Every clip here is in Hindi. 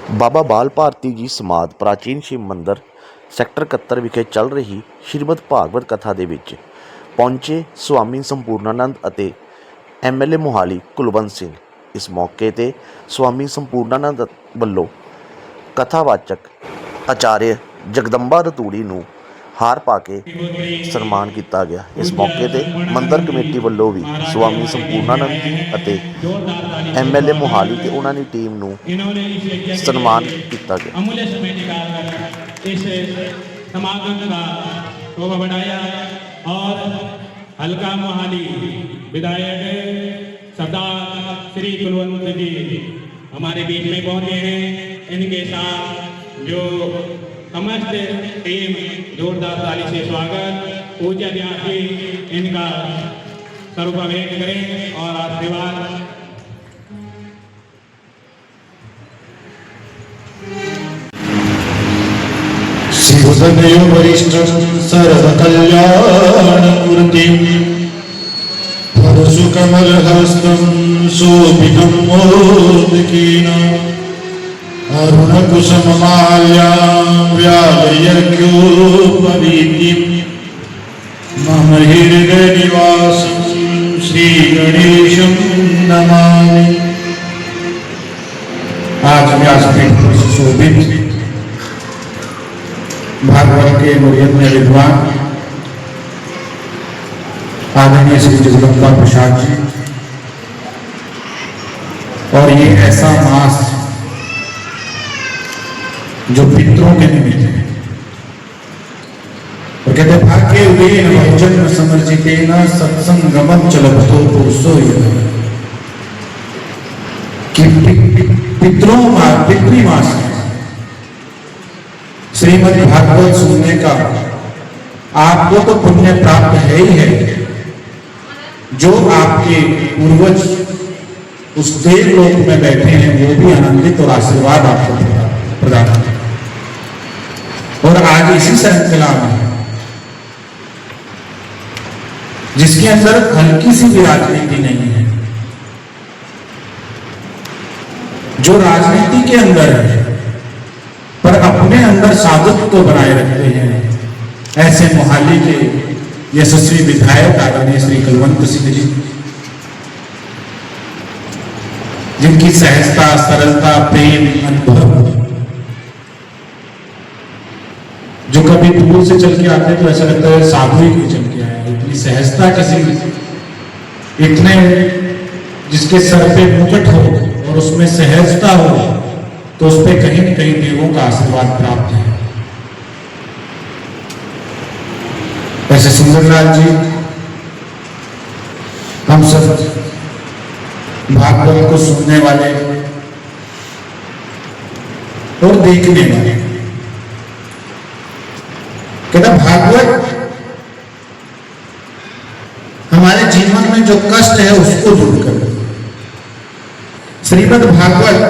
बाबा बाल भारती जी समाध प्राचीन शिव ਮੰਦਰ ਸੈਕਟਰ 71 ਵਿਖੇ ਚੱਲ ਰਹੀ ਸ਼੍ਰੀਮਦ ਭਾਗਵਤ ਕਥਾ ਦੇ ਵਿੱਚ ਪਹੁੰਚੇ ਸਵਾਮੀ ਸੰਪੂਰਨਾਨੰਦ ਅਤੇ ਐਮਐਲਏ ਮੋਹਾਲੀ ਕੁਲਵੰਤ ਸਿੰਘ। ਇਸ ਮੌਕੇ ਤੇ ਸਵਾਮੀ ਸੰਪੂਰਨਾਨੰਦ ਵੱਲੋਂ ਕਥਾਵਾਚਕ ਆਚਾर्य ਜਗਦੰਬਾ ਰਤੂੜੀ ਨੂੰ ਹਾਰ ਪਾ ਕੇ ਸਨਮਾਨ ਕੀਤਾ ਗਿਆ। ਇਸ ਮੌਕੇ ਤੇ ਮੰਦਰ ਕਮੇਟੀ ਵੱਲੋਂ ਵੀ ਸਵਾਮੀ ਸੰਪੂਰਨਾਨੰਦ ਜੀ ਅਤੇ ਐਮਐਲਏ ਮੋਹਾਲੀ ਤੇ ਉਹਨਾਂ ਦੀ ਟੀਮ ਨੂੰ सम्मान किया गया। अमूल्य समय निकालकर इस समागम का शोभा बढ़ाया और हल्का मोहाली विधायक सरदार श्री कुलवंत जी हमारे बीच में पहुंचे हैं। इनके साथ जो समस्त टीम जोरदार ताली से स्वागत। पूज्य व्यासी इनका स्वरूप भेंट करें और आशीर्वाद। शिवसदयो वरिष्ठं सर्वकल्याणमूर्तिं परशुकमलहस्तं शोभितं मोदकेन अरुणकुसुममाल्यां व्यालयर्घ्योपवीतिं मम हृदयनिवासं श्रीगणेशं नमामि। आज व्यासपीठ पर सुशोभित भागवत के मुर्यन्य विद्वान आदरणीय श्री जगदम्बा प्रसाद जी, और ये ऐसा मास जो पितरों के निमित्त है। और कहते भाग्य वेन जन्म समर्जितेन सत्संगमं चलतो पुरुषो कि पितरों पितृमास श्रीमद् भागवत सुनने का आपको तो पुण्य प्राप्त है ही है, जो आपके पूर्वज उस देव लोक में बैठे हैं वो भी आनंदित और आशीर्वाद आपको प्रदान करें। और आज इसी श्रृंखला में जिसके अंदर हल्की सी भी राजनीति नहीं है, जो राजनीति के अंदर है पर अपने अंदर साधुत्व तो बनाए रखते हैं, ऐसे मोहाली के यशस्वी विधायक आदरणीय श्री कुलवंत सिंह जी, जिनकी सहजता, सरलता, प्रेम, अनुभव, जो कभी दूर से चल के आते तो ऐसा लगता है साधु ही कोई चल के आया। इतनी सहजता किसी, इतने जिसके सर पे मुकुट हो और उसमें सहजता हो तो उस पर कहीं न कहीं देवों का आशीर्वाद प्राप्त है। ऐसे सुंदरलाल जी, हम सब भागवत को सुनने वाले और देखने वाले, कहता भागवत हमारे जीवन में जो कष्ट है उसको दूर कर, श्रीमद् भागवत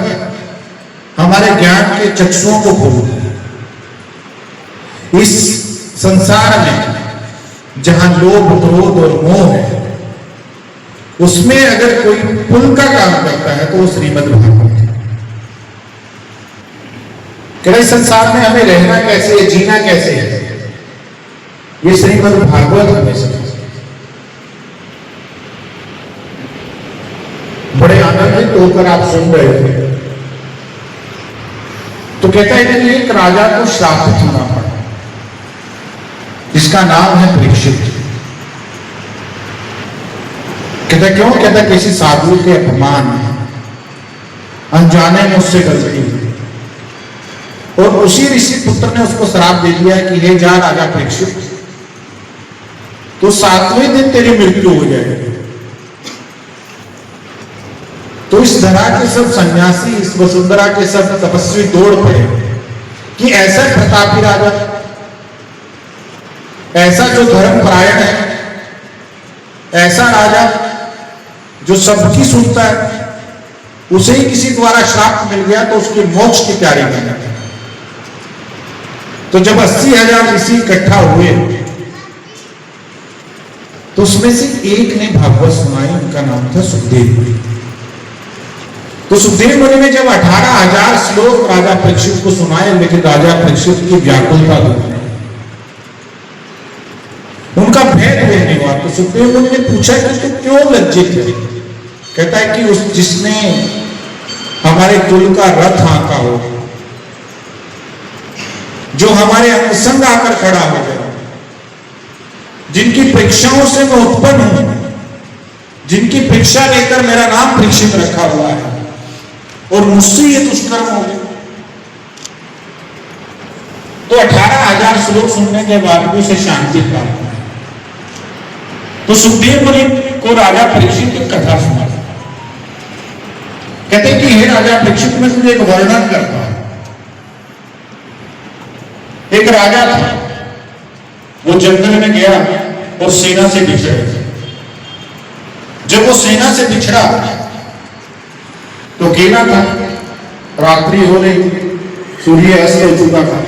हमारे ज्ञान के चक्षुओं को खोलो। इस संसार में जहां लोभ, क्रोध और मोह है, उसमें अगर कोई पुल का काम करता है तो वो श्रीमद् भागवत है। इस संसार में हमें रहना कैसे है, जीना कैसे है, ये श्रीमद् भागवत हमें समझ। बड़े आनंदित होकर आप सुन रहे थे तो कहता है कि एक राजा को श्रापित होना पड़ा, जिसका नाम है परीक्षित। कहता क्यों? कहता किसी साधु के अपमान में, अनजाने में उससे गलती हुई और उसी ऋषि पुत्र ने उसको श्राप दे दिया कि हे जा राजा परीक्षित, तो 7वें दिन तेरी मृत्यु हो जाएगी। तो इस धरा के सब सन्यासी, इस वसुंधरा के सब तपस्वी दौड़ पड़े कि ऐसा प्रतापी राजा, ऐसा जो धर्म परायण है, ऐसा राजा जो सबकी सुनता है, उसे ही किसी द्वारा श्राप मिल गया तो उसकी मोक्ष की तैयारी करना। तो जब 80,000 ऋषि इकट्ठा हुए तो उसमें से एक ने भागवत सुनाई, उनका नाम था सुखदेव। तो सुखदेव मुनि ने जब 18,000 श्लोक राजा परीक्षित को सुनाए, लेकिन राजा परीक्षित की व्याकुलता दूर नहीं, उनका भेद दूर नहीं हुआ। तो सुखदेव मुनि ने पूछा कि तू क्यों लज्जित है? कहता है कि उस जिसने हमारे कुल का रथ आंका हो, जो हमारे अंगसंग आकर खड़ा हो गया, जिनकी परीक्षाओं से मैं उत्पन्न हूं, जिनकी परीक्षा लेकर मेरा नाम परीक्षित रखा हुआ है, और मुझसे ये दुष्कर्म हो गए। तो 18,000 श्लोक सुनने के बाद भी उसे शांति प्राप्त हुई। तो सुखदेव मुनि को राजा परीक्षित की कथा सुना, कहते कि हे राजा परीक्षित, मैं तुझे एक वर्णन करता हूं। एक राजा था, वो जंगल में गया और सेना से बिछड़ा। जब वो सेना से बिछड़ा तो अकेला था, रात्रि हो रही थी, सूर्य अस्त हो चुका था।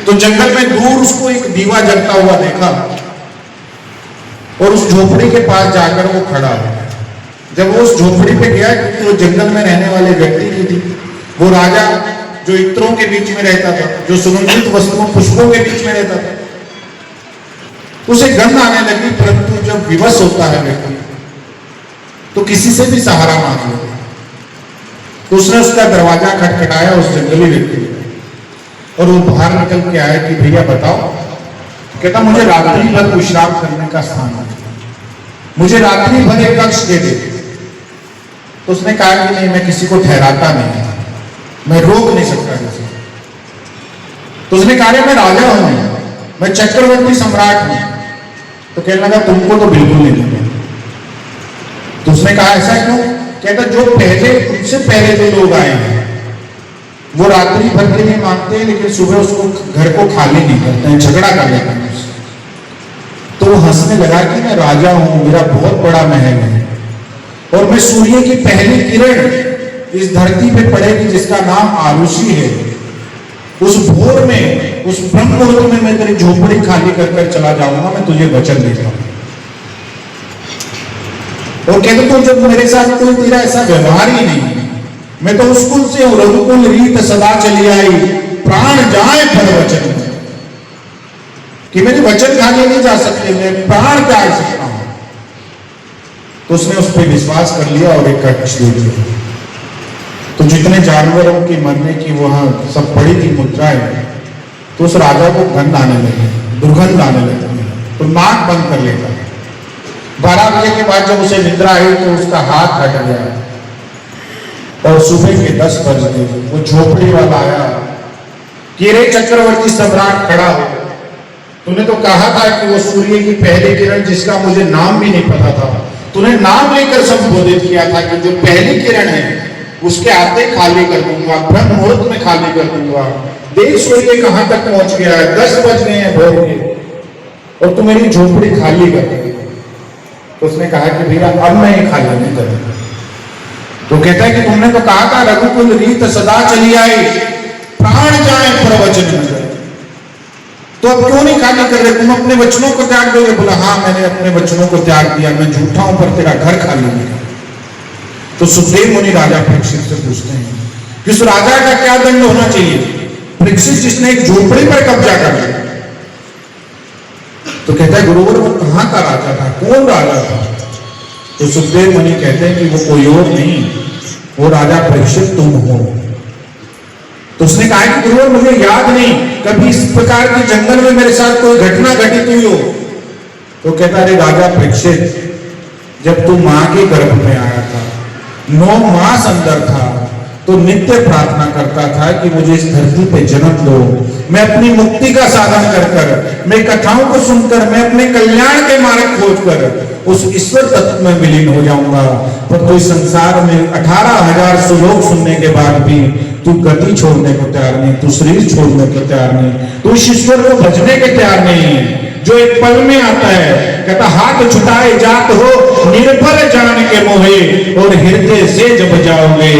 तो जंगल में दूर उसको एक दीवा जलता हुआ देखा और उस झोपड़ी के पास जाकर वो खड़ा हो। जब वो उस झोपड़ी पे गया, क्योंकि वो जंगल में रहने वाले व्यक्ति की थी, वो राजा जो इत्रों के बीच में रहता था, जो सुगंधित वस्तुओं पुष्पों के बीच में रहता था, उसे गंध आने लगी। परंतु जब विवश होता है व्यक्ति तो किसी से भी सहारा मांग लेता। तो उसने उसका दरवाजा खटखटाया उस जंगली व्यक्ति ने, और वो बाहर निकल के आया कि भैया बताओ। कहता मुझे रात्रि भर विश्राम करने का स्थान है, मुझे रात्रि भर एक कक्ष दे दे। तो उसने कहा कि नहीं, मैं किसी को ठहराता नहीं, मैं रोक नहीं सकता किसी। तो उसने कहा मैं राजा हूं, मैं चक्रवर्ती सम्राट हूं। तो कहने लगा तुमको तो बिल्कुल नहीं दूंगा। तो उसने कहा ऐसा क्यों? कहता जो पहले तुमसे पहले जो लोग आए हैं वो रात्रि भर के लिए मांगते हैं, लेकिन सुबह उसको घर को खाली नहीं करते हैं, झगड़ा कर लेते हैं उससे। तो वो हंसने लगा कि मैं राजा हूं, मेरा बहुत बड़ा महल है, और मैं सूर्य की पहली किरण इस धरती पे पड़ेगी जिसका नाम आरुषि है। उस भोर में, उस ब्रह्म मुहूर्त में मैं तेरी झोपड़ी खाली कर कर चला जाऊंगा, मैं तुझे वचन देता हूं। और कहते तो जब मेरे साथ कोई तेरा ऐसा व्यवहार ही नहीं, मैं तो उस कुल से हूं, रघुकुल रीत सदा चली आई, प्राण जाए पर वचन, कि मेरे वचन खाने नहीं जा सकते, मैं प्राण त्याग सकता हूं। तो उसने उस पर विश्वास कर लिया और एक कक्ष दे दिया। तो जितने जानवरों की मरने की वहां सब पड़ी थी मुद्राएं, तो उस राजा को गंध आने लगी, दुर्गंध आने लगी, तो नाक बंद कर लेता। 12 बजे के बाद जब उसे निद्रा आई तो उसका हाथ हट गया, और सुबह के 10 बज गए। वो झोपड़ी वाला आया कि रे चक्रवर्ती सम्राट खड़ा हो, तूने तो कहा था कि वो सूर्य की पहली किरण जिसका मुझे नाम भी नहीं पता था, तूने नाम लेकर संबोधित किया था कि जो पहली किरण है उसके आते खाली कर दूंगा, ब्रह्म मुहूर्त में खाली कर दूंगा। देख सूर्य कहां तक पहुंच गया है, 10 बज गए हैं भोर के, और तू मेरी झोपड़ी खाली कर दे। तो उसने कहा कि भैया अब मैं ये खाली नहीं करूंगा। तो कहता है कि तुमने तो कहा था रघुकुल रीत सदा चली आई, प्राण जाए पर वचन न जाए, तो अब क्यों नहीं खाली कर रहे? तुम अपने वचनों को त्याग दोगे? बोला हाँ, मैंने अपने वचनों को त्याग दिया, मैं झूठा हूं, पर तेरा घर खाली नहीं। तो सुखदेव मुनि राजा परीक्षित से पूछते हैं कि उस राजा का क्या दंड होना चाहिए, परीक्षित जिसने एक झोपड़ी पर कब्जा कर लिया। तो कहता है गुरुवर वो कहां का राजा था, कौन राजा था? तो सुखदेव मुनि कहते हैं कि वो कोई और नहीं, वो राजा परीक्षित तुम हो। तो उसने कहा कि गुरुवर मुझे याद नहीं कभी इस प्रकार के जंगल में मेरे साथ कोई घटना घटित हुई हो। तो कहता है राजा परीक्षित, जब तू मां के गर्भ में आया था, 9 मास अंदर था, तो नित्य प्रार्थना करता था कि मुझे इस धरती पे जन्म दो, मैं अपनी मुक्ति का साधन कर कर, मैं कथाओं को सुनकर, मैं अपने कल्याण के मार्ग खोज कर उस ईश्वर तत्व में विलीन हो जाऊंगा। पर कोई संसार में 18,000 श्लोक सुनने के बाद भी तू गति छोड़ने को तैयार नहीं, तू शरीर छोड़ने को तैयार नहीं, तू ईश्वर को भजने के तैयार नहीं है जो एक पल में आता है। कहता हाथ छुटाए जात हो निर्भर जान के मोहे, और हृदय से जब जाओगे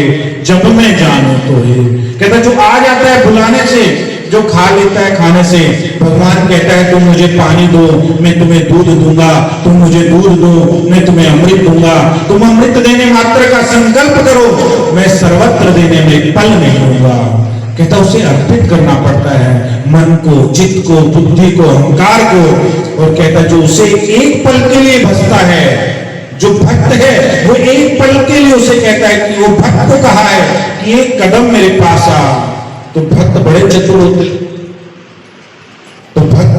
जब मैं जानू तो है। कहता जो आ जाता है बुलाने से, जो खा लेता है खाने से भगवान कहता है तुम मुझे पानी दो मैं तुम्हें दूध दूंगा, तुम मुझे दूध दो मैं तुम्हें अमृत दूंगा, तुम अमृत देने मात्र का संकल्प करो, मैं सर्वत्र देने में पल नहीं दूंगा। कहता उसे अर्पित करना पड़ता है मन को, चित्त को, बुद्धि को, अहंकार को। और कहता जो उसे एक पल के लिए भसता है, जो भक्त है वो एक पल के लिए उसे कहता है कि वो भक्त को कहा है कि एक कदम मेरे पास आ। तो भक्त बड़े चतुर होते, तो भक्त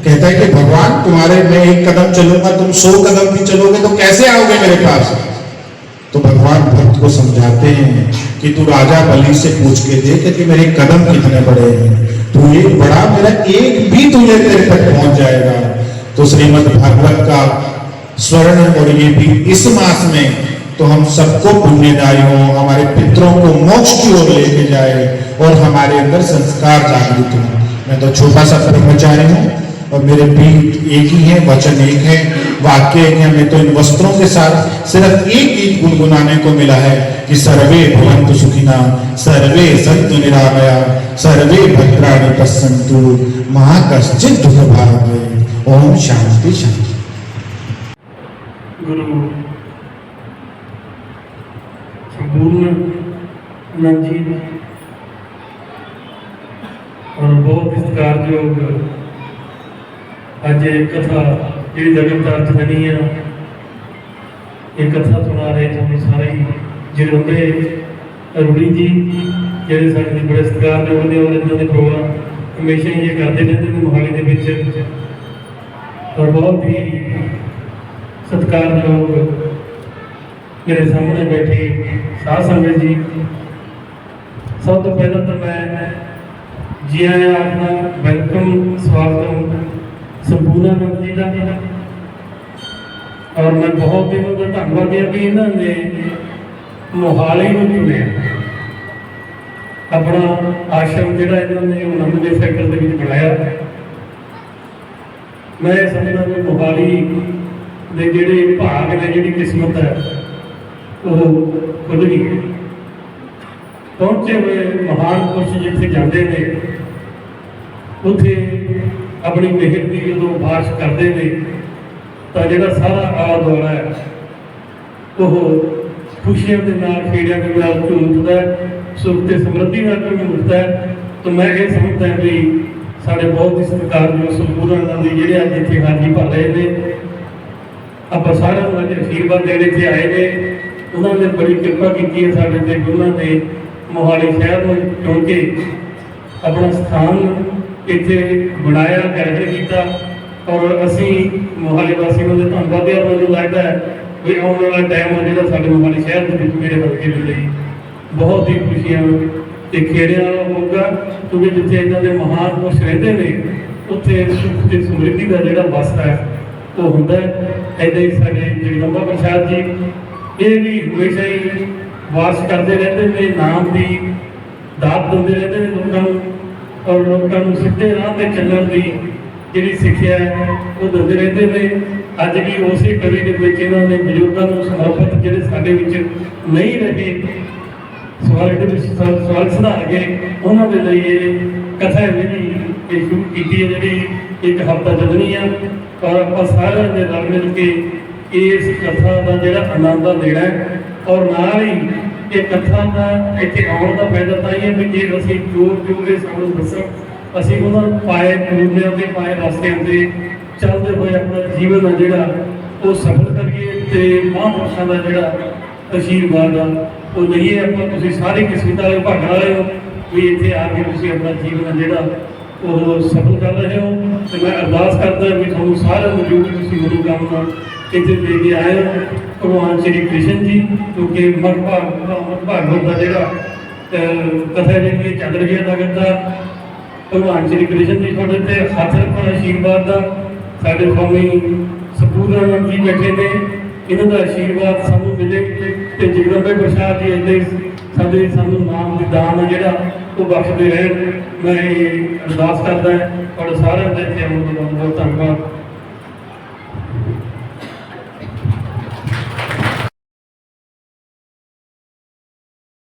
कहता है कि भगवान तुम्हारे मैं एक कदम चलूंगा, तुम 100 कदम भी चलोगे तो कैसे आओगे मेरे पास। तो भगवान भक्त को समझाते हैं कि तू राजा बलि से पूछ के देख कि मेरे कदम कितने बड़े हैं, तू एक बड़ा, मेरा एक भी तुझे तेरे तक पहुंच जाएगा। तो श्रीमद् भागवत का स्वर्ण और ये भी इस मास में तो हम सबको पुण्यदायी हो, हमारे पितरों को मोक्ष की ओर लेके जाए और हमारे अंदर संस्कार जागृत हो। मैं तो छोटा सा ब्रह्मचारी हूँ और मेरे पीठ एक ही है, वचन एक है, वाक्य एक है। मैं तो इन वस्त्रों के साथ सिर्फ एक गीत गुनगुनाने को मिला है कि सर्वे भवन्तु सुखिनः, सर्वे सन्तु निरामया, सर्वे भद्राणि पश्यन्तु, मा कश्चित् दुःखभाग् भवेत्। ओम शांति शांति। गुरु संपूर्ण आनंद जी और बहुत सत्कारयोग अज कथा जी जगतार जननी है, ये कथा सुना रहे थे सारे जगदम्बे अरुणी जी जेडे साडे बड़े सत्कारयोग ने और इन्होंने प्रोग्राम हमेशा ही ये करते रहते हैं मोहाली के विच। और बहुत ही सत्कारयोग मेरे सामने बैठे साध संगत जी, सब तो पहले तो मैं जी आया अपना वेलकम स्वागतम संपूर्णानंद जी का। और मैं बहुत दिनों का धन्यवाद दिया कि इन्होंने मोहाली में चुने अपना आश्रम जोड़ा इन्होंने नंदे सैकल के बनाया। मैं समझदा कि मोहाली दे जिहड़े भाग ने, जिहड़ी किस्मत है वो खुल गई है। पहुंचे हुए महान पुरुष जिथे जाते हैं उथे अपनी मेहर की जो बारिश करते हैं तो जो सारा आला दुआला है वो खुशियों के नाल, खेड़िया के नाल झूमता है, सुख ते समृद्धि नाल झूमता है। तो मैं ये समझता भी साढ़े बहुत ही सत्कारयोग संपूर्णानंद जी जिहड़े अज इत्थे हाजी भर रहे हैं, आप सारे अज आशीर्वाद देने इत्थे आए ने, उन्होंने बड़ी कृपा की है साढ़े ते। उन्होंने मोहाली शहर में चुन के अपना स्थान इत्थे बनाया, ग्रहण किया और असी मोहाली वासियों के धन्यवाद है। मुझे लगता है भी आने वाला टाइम है जो साढ़े मोहाली शहर के मेरे हल्के के लिए बहुत ही खुशियां ते खेड़िया होगा, क्योंकि जिथे इन्हों के महान पुरुष रहते हैं उत्थे सुख की समृद्धि का जोड़ा वस है वो होंगे। ऐसे ही साढ़े जगदम्बा प्रसाद जी ये भी हमेशा ही वास करते रहते हैं, नाम की दात देते रहते हैं लोगों को और लोगों को सीधे राह पर चलने की जी सिक्ख्या है वो देते रहते हैं। अज भी उस कवि के इन्होंने बजुर्गों को समर्पित जोड़े साढ़े नहीं रहे स्वर्ग सुधार के उन्होंने लिए कथा जी शुरू की है जी एक हफ्ता चलनी है और आप सारे ने रल मिल के इस कथा का जोड़ा आनंद लेना है। और नाल ही ये कथा का इतने आने का फायदा तो है भी जे असी जोर जोर सानू दसन असी उन्होंने पाए पूर्णिया के पाए रास्ते से चलते हुए अपना जीवन है जोड़ा वो सफल करिए तो महापुरुषों का जोड़ा आशीर्वाद आ वो नहीं है। आप सारी किस्मत वाले भागण वाले हो भी इतने आके तुम अपना जीवन जोड़ा वो सफल कर रहे हो। तो मैं अरदास करता भी थोड़ा सारे जो भी मनोकामना इतने लेके आए हो भगवान श्री कृष्ण जी, क्योंकि भागवत का जोड़ा कथा जी चल रही है लगता भगवान श्री कृष्ण जी थोड़े से हाथ रखना आशीर्वाद का। साढ़े स्वामी संपूर्णानंद जी बैठे ने, इन्हों का आशीर्वाद सानू मिले तो जगदम्बे प्रसाद जी ऐसे साढ़े सानू नाम की दान है जोड़ा वो बख्शते रहे। मैं अरदास करता है और सारे बहुत धन्यवाद।